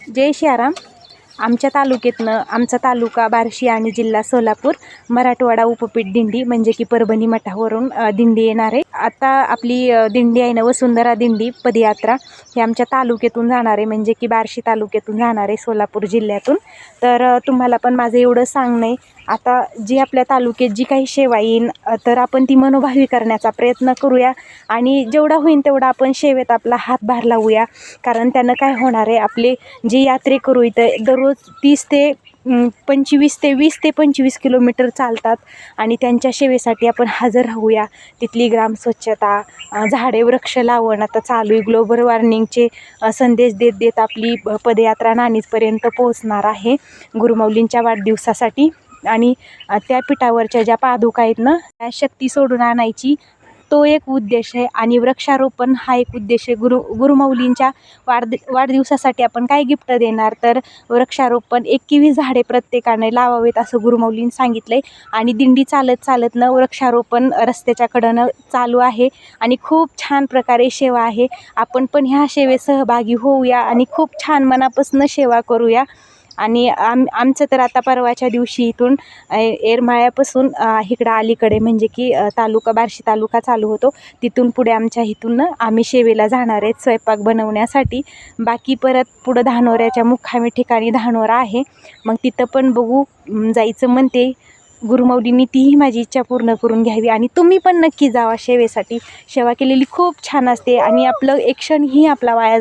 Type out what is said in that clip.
जय शियाराम. आमच्या तालुक्यातनं आमचा तालुका बार्शी आणि जिल्हा सोलापूर, मराठवाडा उपपीठ दिंडी म्हणजे की परभणी मठावरून दिंडी येणार आहे. आता आपली दिंडी आहे ना, वसुंधरा दिंडी पदयात्रा ही आमच्या तालुक्यातून जाणार आहे, म्हणजे की बार्शी तालुक्यातून जाणार आहे, सोलापूर जिल्ह्यातून. तर तुम्हाला पण माझं एवढं सांगणं आहे, आता जी आपल्या तालुक्यात जी काही सेवा येईन तर आपण ती मनोभावी करण्याचा प्रयत्न करूया आणि जेवढा होईल तेवढा आपण सेवेत आपला हातभार लावूया. कारण त्यानं काय होणार आहे, आपले जे यात्रेकरू इथं दररोज 20 ते 25 किलोमीटर चालतात आणि त्यांच्या सेवेसाठी आपण हजर राहूया. तिथली ग्रामस्वच्छता, झाडे वृक्ष लावण आता चालू आहे. ग्लोबल वॉर्मिंगचे संदेश देत देत आपली पदयात्रा नाणीजपर्यंत पोहोचणार आहे गुरुमाऊलींच्या वाढदिवसासाठी. आणि त्या पीठावरच्या ज्या पादुका आहेत ना, त्या शक्ती सोडून आणायची, तो एक उद्देश आहे. आणि वृक्षारोपण हा एक उद्देश आहे. गुरुमाऊलींच्या वाढदिवसासाठी आपण काय गिफ्ट देणार, तर वृक्षारोपण 21 झाडे प्रत्येकाने लावावेत असं गुरुमाऊलींनी सांगितलं आहे. आणि दिंडी चालत चालत न वृक्षारोपण रस्त्याच्या कडेनं चालू आहे आणि खूप छान प्रकारे सेवा आहे. आपण पण ह्या सेवेत सहभागी होऊया आणि खूप छान मनापासून सेवा करूया. आणि आमचं तर आता परवाच्या दिवशी इथून येरमाळ्यापासून इकडं अलीकडे म्हणजे की तालुका बार्शी तालुका चालू होतो, तिथून पुढे आमच्या इथून आम्ही सेवेला जाणार आहेत स्वयंपाक बनवण्यासाठी. बाकी परत पुढं धानोऱ्याच्या मुक्कामी ठिकाणी धानोरा आहे, मग तिथं पण बघू जायचं म्हणते. गुरुमाऊलींनी तीही माझी इच्छा पूर्ण करून घ्यावी आणि तुम्ही पण नक्की जावा सेवेसाठी. सेवा केलेली खूप छान असते आणि आपलं एक क्षणही आपला वाया